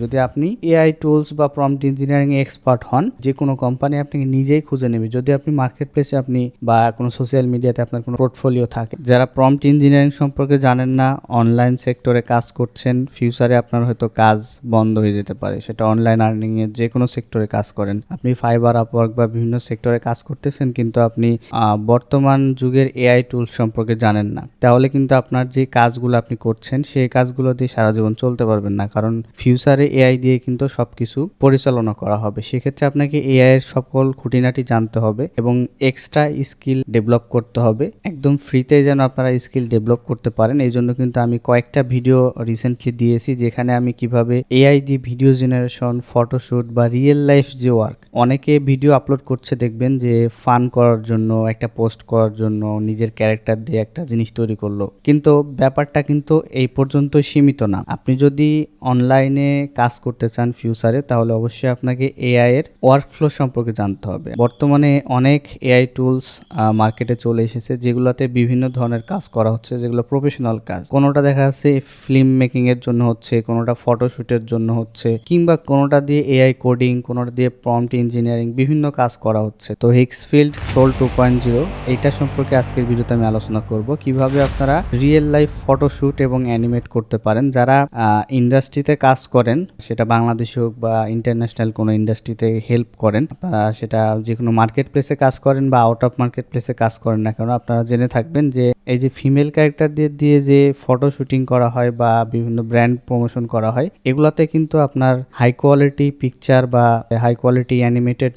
যদি আপনি AI tools বা প্রম্পট ইঞ্জিনিয়ারিং এক্সপার্ট হন, যে কোনো কোম্পানি আপনাকে নিজেই খুঁজে নেবে। যদি আপনি মার্কেট প্লেসে আপনি বা কোনো সোশ্যাল মিডিয়াতে আপনার কোনো পোর্টফোলিও থাকে, যারা প্রম্পট ইঞ্জিনিয়ারিং সম্পর্কে জানেন না, অনলাইন সেক্টরে কাজ করছেন, ফিউচারে আপনার হয়তো কাজ বন্ধ হয়ে যেতে পারে, সেটা অনলাইন আর্নিং এর যে কোনো সেক্টরে কাজ করেন, আপনি ফাইবার, আপওয়ার্ক বা বিভিন্ন সেক্টরে কাজ করতেছেন, কিন্তু আপনি বর্তমান যুগের এআই টুলস সম্পর্কে জানেন না, তাহলে কিন্তু আপনার যে কাজগুলো আপনি করছেন সেই কাজগুলো দিয়ে সারা জীবন চলতে পারবেন না। কারণ ফিউচারে এআই দিয়ে কিন্তু সবকিছু পরিচালনা করা হবে। সেক্ষেত্রে আপনাকে এআই এর সকল খুঁটিনাটি জানতে হবে এবং এক্সট্রা স্কিল ডেভেলপ করতে হবে, একদম ফ্রিতে যেন আপনারা স্কিল ডেভেলপ করতে পারেন। এই জন্য কিন্তু আমি কয়েকটা ভিডিও রিসেন্টলি দিয়েছি, যেখানে আমি কিভাবে এআই দিয়ে ভিডিও জেনারেশন, ফটোশুট বা রিয়েল লাইফ যে ওয়ার্ক, অনেকে ভিডিও আপলোড করছে দেখবেন যে ফান করার জন্য, একটা পোস্ট করার জন্য নিজের ক্যারেক্টার দিয়ে একটা জিনিস তৈরি করলো, কিন্তু ব্যাপারটা কিন্তু এই পর্যন্ত সীমিত না। আপনি যদি অনলাইনে কাজ করতে চান ফিউচারে, তাহলে অবশ্যই আপনাকে এআই এর ওয়ার্কফ্লো সম্পর্কে জানতে হবে। বর্তমানে অনেক এআই টুলস মার্কেটে চলে এসেছে, যেগুলোতে বিভিন্ন ধরনের কাজ করা হচ্ছে, যেগুলো প্রফেশনাল কাজ। কোনোটা দেখা যাচ্ছে ফিল্ম মেকিং এর জন্য হচ্ছে, কোনোটা ফটোশুটের জন্য হচ্ছে, কিংবা কোনোটা দিয়ে এআই কোডিং, কোনোটা দিয়ে প্রম্পট ইঞ্জিনিয়ারিং, বিভিন্ন কাজ করা হচ্ছে। তো হিক্সফিল্ড সোল 2.0 এইটা সম্পর্কে আজকের ভিডিওতে আমি আলোচনা করব, কিভাবে আপনারা রিয়েল লাইফ ফটোশুট এবং অ্যানিমেট করতে পারেন। যারা ইন্ডাস্ট্রিতে কাজ করেন, সেটা বাংলাদেশে হোক বা ইন্টারন্যাশনাল কোনো ইন্ডাস্ট্রিতে হেল্প করেন, আপনারা সেটা যে কোনো মার্কেট প্লেসে কাজ করেন বা আউট অফ মার্কেট প্লেসে কাজ করেন না কেন, আপনারা জেনে থাকবেন যে এই যে ফিমেল ক্যারেক্টার দিয়ে যে ফটো শুটিং করা হয় বা বিভিন্ন ব্র্যান্ড প্রমোশন করা হয়, এগুলাতে কিন্তু আপনার হাই কোয়ালিটি পিকচার বা হাই কোয়ালিটি অ্যানিমেটেড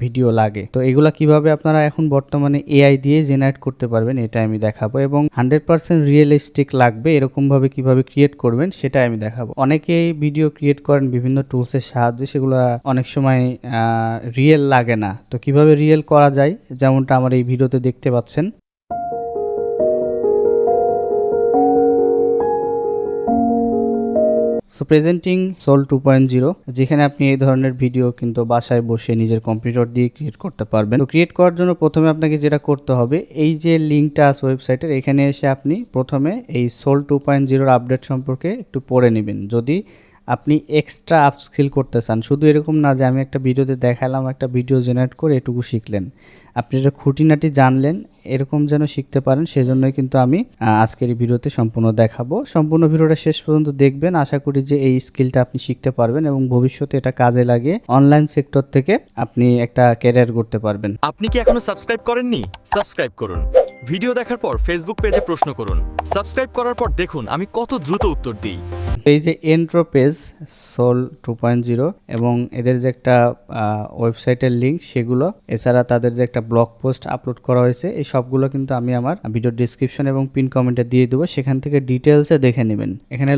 ভিডিও লাগে। তো এগুলা কিভাবে আপনারা এখন বর্তমানে এআই দিয়ে জেনারেট করতে পারবেন, এটা আমি দেখাবো, এবং 100% রিয়েলিস্টিক লাগবে এরকম ভাবে কিভাবে ক্রিয়েট করবেন সেটা আমি দেখাবো। অনেকেই ভিডিও ক্রিয়েট করেন বিভিন্ন টুলসের সাহায্যে, সেগুলো অনেক সময় রিয়েল লাগে না। তো কিভাবে রিয়েল করা যায়, যেমনটা আমার এই ভিডিওতে দেখতে পাচ্ছেন। সো প্রেজেন্টিং সোল 2.0, যেখানে আপনি এই ধরনের ভিডিও কিন্তু বাসায় বসে নিজের কম্পিউটার দিয়ে ক্রিয়েট করতে পারবেন। তো ক্রিয়েট করার জন্য প্রথমে আপনাকে যেটা করতে হবে, এই যে লিঙ্কটা আছে ওয়েবসাইটের, এখানে এসে আপনি প্রথমে এই সোল 2.0 আপডেট সম্পর্কে একটু পড়ে নেবেন। যদি আপনি এক্সট্রা আপস্কিল করতে চান, শুধু এরকম না যে আমি একটা ভিডিওতে দেখালাম, একটা ভিডিও জেনারেট করে এটুকু শিখলেন, আপনি এটা খুঁটিনাটি জানলেন, এরকম যেন শিখতে পারেন, সেজন্যই কিন্তু আমি আজকের এই ভিডিওতে সম্পূর্ণ দেখাবো। সম্পূর্ণ ভিডিওটা শেষ পর্যন্ত দেখবেন, আশা করি যে এই স্কিলটা আপনি শিখতে পারবেন এবং ভবিষ্যতে এটা কাজে লাগিয়ে অনলাইন সেক্টর থেকে আপনি একটা ক্যারিয়ার করতে পারবেন। আপনি কি এখনো সাবস্ক্রাইব করেননি? সাবস্ক্রাইব করুন। ভিডিও দেখার পর ফেসবুক পেজে প্রশ্ন করুন। সাবস্ক্রাইব করার পর দেখুন আমি কত দ্রুত উত্তর দিই। এই যে এন্ট্রো পেজ সোল 2.0 এবং এদের যে একটা ওয়েবসাইটের লিঙ্ক, সেগুলো এছাড়া তাদের যে একটা ব্লগ পোস্ট আপলোড করা হয়েছে, এই সবগুলো কিন্তু আমি আমার ভিডিও ডিসক্রিপশন এবং পিন কমেন্টে দিয়ে দেবো, সেখান থেকে ডিটেলসে দেখে নেবেন। এখানে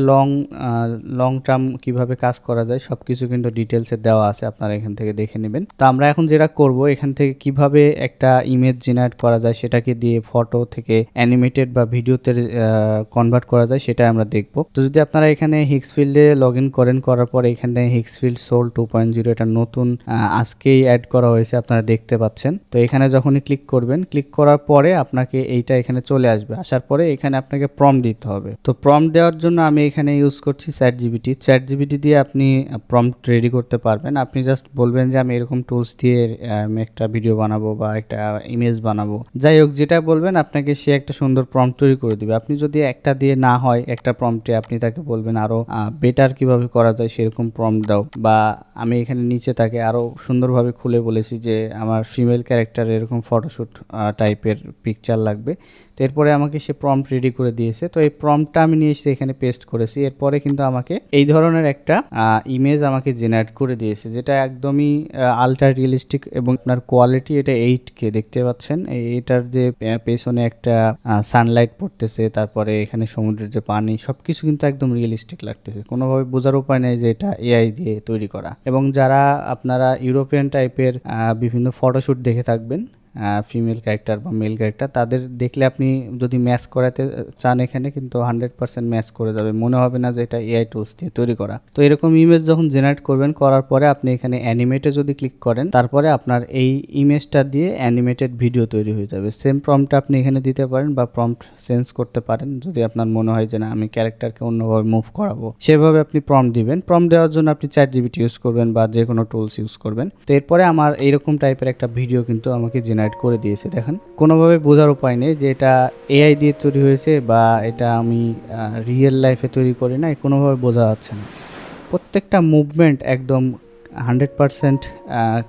লং টার্ম কিভাবে কাজ করা যায় সবকিছু কিন্তু ডিটেলসে দেওয়া আছে, আপনারা এখান থেকে দেখে নেবেন। তো আমরা এখন যেটা করব, এখান থেকে কিভাবে একটা ইমেজ জেনারেট করা যায়, সেটাকে দিয়ে ফটো থেকে অ্যানিমেটেড বা ভিডিওতে কনভার্ট করা যায়, সেটা আমরা দেখব। তো যদি আপনারা এখানে হিক্সফিল্ডে লগ ইন করার পরে এখানে হিক্সফিল্ড সোল 2.0 এটা নতুন আজকেই অ্যাড করা হয়েছে, আপনারা দেখতে পাচ্ছেন। তো এখানে যখনই ক্লিক করবেন, ক্লিক করার পরে আপনাকে এইটা এখানে চলে আসবে, আসার পরে এখানে আপনাকে প্রম্পট দিতে হবে। তো প্রম্পট দেওয়ার জন্য আমি এখানে ইউজ করছি চ্যাট জিপিটি দিয়ে আপনি প্রম্পট রেডি করতে পারবেন। আপনি জাস্ট বলবেন যে আমি এরকম টুলস দিয়ে আমি একটা ভিডিও বানাবো বা একটা ইমেজ বানাবো, যাই হোক যেটা বলবেন, আপনাকে সে একটা সুন্দর প্রম্পট তৈরি করে দিবে। আপনি যদি একটা দিয়ে না হয়, একটা প্রম্পটে আপনি তাকে বলবেন আরো বেটার কিভাবে করা যায় সেরকম প্রম্পট দাও, বা আমি এখানে নিচে তাকে আরো সুন্দরভাবে খুলে বলেছি যে আমার ফিমেল ক্যারেক্টার এরকম ফটোশুট টাইপের পিকচার লাগবে। তো এরপরে আমাকে সে প্রম্পট রেডি করে দিয়েছে। তো এই প্রম্পটটা আমি নিয়ে এসে এখানে পেস্ট করেছি। এরপরে কিন্তু আমাকে এই ধরনের একটা ইমেজ আমাকে জেনারেট করে দিয়েছে, যেটা একদমই আলট্রা রিয়েলিস্টিক এবং আপনার কোয়ালিটি এটা 8K দেখতে পাচ্ছেন। এটার যে পেছনে একটা সানলাইট পড়তেছে, তারপরে এখানে সমুদ্রের যে পানি, সবকিছু কিন্তু একদম রিয়েলিস্টিক লাগতেছে, কোনোভাবে বোঝার উপায় নেই যে এটা এআই দিয়ে তৈরি করা। এবং যারা আপনারা ইউরোপিয়ান টাইপের বিভিন্ন ফটোশুট দেখে থাকবেন, ফিমেল ক্যারেক্টার বা মেল ক্যারেক্টার, তাদের দেখলে আপনি যদি ম্যাচ করাতে চান এখানে কিন্তু 100% ম্যাচ করে যাবে, মনে হবে না যে এটা এআই টুলস দিয়ে তৈরি করা। তো এরকম ইমেজ যখন জেনারেট করবেন, করার পরে আপনি এখানে অ্যানিমেটে যদি ক্লিক করেন, তারপরে আপনার এই ইমেজটা দিয়ে অ্যানিমেটেড ভিডিও তৈরি হয়ে যাবে। সেম প্রম্পট আপনি এখানে দিতে পারেন বা প্রম্পট চেঞ্জ করতে পারেন যদি আপনার মনে হয় যে না আমি ক্যারেক্টারকে অন্যভাবে মুভ করাবো, সেভাবে আপনি প্রম্পট দিবেন। প্রম্পট দেওয়ার জন্য আপনি ChatGPT ইউজ করবেন বা যে কোনো টুলস ইউজ করবেন। তো এরপরে আমার এইরকম টাইপের একটা ভিডিও কিন্তু আমাকে জেনারেট করে দিয়েছে। দেখেন কোনোভাবে বোঝার উপায় নেই যে এটা এআই দিয়ে তৈরি হয়েছে বা এটা আমি রিয়েল লাইফে তৈরি করি না, কোনোভাবে বোঝা যাচ্ছে না। প্রত্যেকটা মুভমেন্ট একদম 100%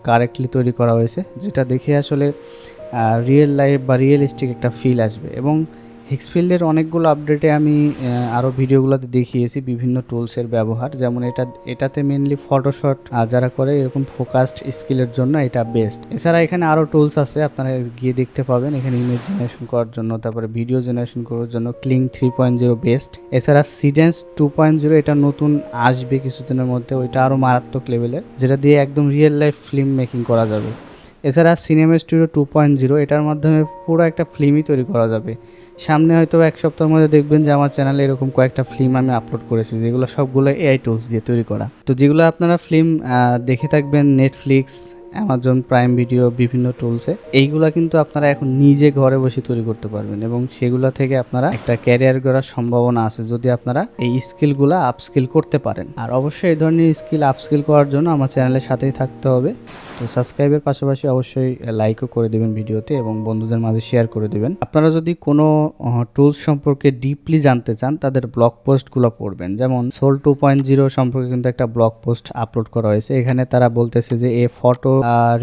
কারেক্টলি তৈরি করা হয়েছে, যেটা দেখে আসলে রিয়েল লাইফ বা রিয়েলিস্টিক একটা ফিল আসবে। এবং হিক্সফিল্ডের অনেকগুলো আপডেটে আমি আরও ভিডিওগুলোতে দেখিয়েছি বিভিন্ন টুলসের ব্যবহার, যেমন এটাতে মেনলি ফটোশট যারা করে এরকম ফোকাসড স্কিলের জন্য এটা বেস্ট। এছাড়া এখানে আরও টুলস আছে, আপনারা গিয়ে দেখতে পাবেন। এখানে ইমেজ জেনারেশন করার জন্য, তারপরে ভিডিও জেনারেশন করার জন্য ক্লিং 3.0 বেস্ট। এছাড়া সিডেন্স 2.0 এটা নতুন আসবে কিছুদিনের মধ্যে, ওইটা আরও মারাত্মক লেভেলের, যেটা দিয়ে একদম রিয়েল লাইফ ফিল্ম মেকিং করা যাবে। এছাড়া সিনেমা স্টুডিও 2.0 এটার মাধ্যমে পুরো একটা ফিল্মই তৈরি করা যাবে। সামনে হয়তো এক সপ্তাহের মধ্যে দেখবেন যে আমার চ্যানেলে এরকম কয়েকটা ফিল্ম আমি আপলোড করেছি, যেগুলো সবগুলো এআই টুলস দিয়ে তৈরি করা। তো যেগুলো আপনারা ফিল্ম দেখে থাকবেন নেটফ্লিক্স, অ্যামাজন প্রাইম ভিডিও, বিভিন্ন টুলসে, এইগুলা কিন্তু আপনারা এখন নিজে ঘরে বসে তৈরি করতে পারবেন এবং সেগুলো থেকে আপনারা একটা ক্যারিয়ার গড়ার সম্ভাবনা আছে যদি আপনারা এই স্কিলগুলো আপস্কিল করতে পারেন। আর অবশ্যই এই ধরনের স্কিল আপস্কিল করার জন্য আমার চ্যানেলের সাথেই থাকতে হবে। তো সাবস্ক্রাইবের পাশাপাশি অবশ্যই লাইকও করে দেবেন ভিডিওতে এবং বন্ধুদের মাঝে শেয়ার করে দেবেন। আপনারা যদি কোনো টুলস সম্পর্কে ডিপলি জানতে চান, তাদের ব্লগ পোস্টগুলো পড়বেন। যেমন সোল 2.0 সম্পর্কে কিন্তু একটা ব্লগ পোস্ট আপলোড করা হয়েছে। এখানে তারা বলতেছে যে a photo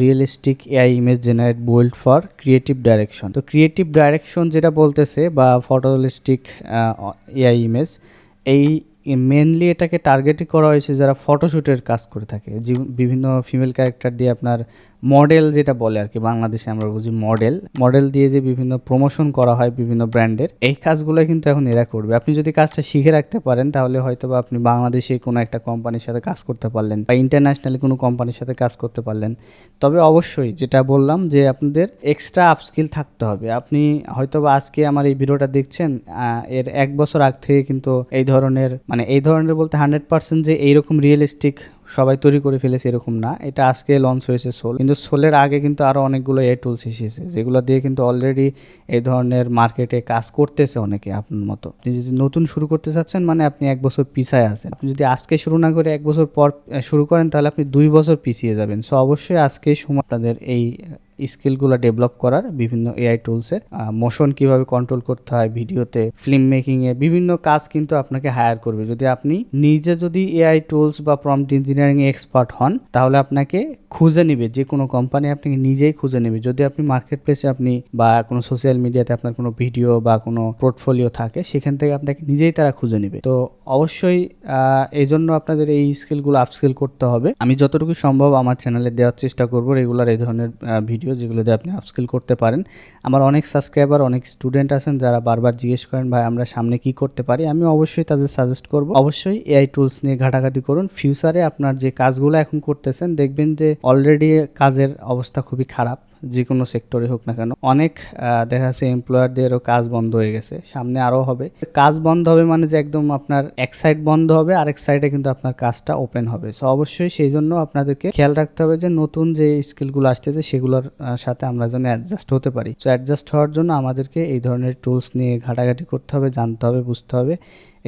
realistic AI image generate build for creative direction. তো ক্রিয়েটিভ ডাইরেকশন যেটা বলতেছে বা ফটোরিয়েলিস্টিক এআই ইমেজ, এই মেনলি এটাকে টার্গেটই করা হয়েছে যারা ফটোশ্যুটের কাজ করে থাকে, বিভিন্ন ফিমেল ক্যারেক্টার দিয়ে আপনার মডেল যেটা বলে আর কি, বাংলাদেশে আমরা বুঝি মডেল দিয়ে যে বিভিন্ন প্রমোশন করা হয় বিভিন্ন ব্র্যান্ডের, এই কাজগুলো কিন্তু এখন এরা করবে। আপনি যদি কাজটা শিখে রাখতে পারেন তাহলে হয়তো বা আপনি বাংলাদেশে কোনো একটা কোম্পানির সাথে কাজ করতে পারলেন বা ইন্টারন্যাশনালি কোনো কোম্পানির সাথে কাজ করতে পারলেন। তবে অবশ্যই যেটা বললাম যে আপনাদের এক্সট্রা আপস্কিল থাকতে হবে। আপনি হয়তো বা আজকে আমার এই ভিডিওটা দেখছেন, এর 1 বছর আগ থেকে কিন্তু এই ধরনের বলতে 100% যে এইরকম রিয়েলিস্টিক সবাই তৈরি করে ফেলেছে এরকম না। এটা আজকে লঞ্চ হয়েছে সোল, কিন্তু সোলের আগে কিন্তু আরও অনেকগুলো এআই টুলস এসেছে যেগুলো দিয়ে কিন্তু অলরেডি এই ধরনের মার্কেটে কাজ করতেছে অনেকে আপনার মতো। আপনি যদি নতুন শুরু করতে চাচ্ছেন মানে আপনি 1 বছর পিছায় আছেন। আপনি যদি আজকে শুরু না করে 1 বছর পর শুরু করেন তাহলে আপনি 2 বছর পিছিয়ে যাবেন। সো অবশ্যই আজকেই সময় আপনাদের এই স্কিলগুলো ডেভেলপ করার, বিভিন্ন এআই টুলসের মোশন কিভাবে কন্ট্রোল করতে হয় ভিডিওতে, ফিল্ম মেকিংয়ে বিভিন্ন কাজ কিন্তু আপনাকে হায়ার করবে। যদি আপনি নিজে যদি এআই টুলস বা প্রম্পট ইঞ্জিনিয়ারিং এক্সপার্ট হন তাহলে আপনাকে খুঁজে নেবে, যে কোনো কোম্পানি আপনাকে নিজেই খুঁজে নেবে। যদি আপনি মার্কেট প্লেসে আপনি বা কোনো সোশ্যাল মিডিয়াতে আপনার কোনো ভিডিও বা কোনো পোর্টফোলিও থাকে, সেখান থেকে আপনাকে নিজেই তারা খুঁজে নেবে। তো অবশ্যই এই জন্য আপনাদের এই স্কিলগুলো আপস্কিল করতে হবে। আমি যতটুকু সম্ভব আমার চ্যানেলে দেওয়ার চেষ্টা করবো রেগুলার এই ধরনের ভিডিও, যেগুলো দিয়ে আপনি আপস্কিল করতে পারেন। আমার অনেক সাবস্ক্রাইবার, অনেক স্টুডেন্ট আছেন যারা বারবার জিজ্ঞেস করেন ভাই আমরা সামনে কি করতে পারি। আমি অবশ্যই তাদের সাজেস্ট করব, অবশ্যই এআই টুলস নিয়ে ঘাটাঘাটি করুন। ফিউচারে আপনার যে কাজগুলো এখন করতেছেন দেখবেন যে অলরেডি কাজের অবস্থা খুবই খারাপ, যে কোনো সেক্টরে হোক না কেন। অনেক দেখা যাচ্ছে এমপ্লয়ারদেরও কাজ বন্ধ হয়ে গেছে, সামনে আরও হবে। কাজ বন্ধ হবে মানে যে একদম আপনার এক সাইড বন্ধ হবে, আরেক সাইডে কিন্তু আপনার কাজটা ওপেন হবে। সো অবশ্যই সেই জন্য আপনাদেরকে খেয়াল রাখতে হবে যে নতুন যে স্কিলগুলো আসতেছে সেগুলোর সাথে আমরা যেন অ্যাডজাস্ট হতে পারি। সো অ্যাডজাস্ট হওয়ার জন্য আমাদেরকে এই ধরনের টুলস নিয়ে ঘাটাঘাটি করতে হবে, জানতে হবে, বুঝতে হবে।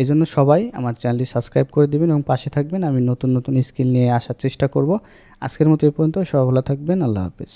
এই জন্য সবাই আমার চ্যানেলটি সাবস্ক্রাইব করে দিবেন এবং পাশে থাকবেন। আমি নতুন নতুন স্কিল নিয়ে আসার চেষ্টা করব। আজকের মতো এই পর্যন্ত, সবাই ভালো থাকবেন। আল্লাহ হাফেজ।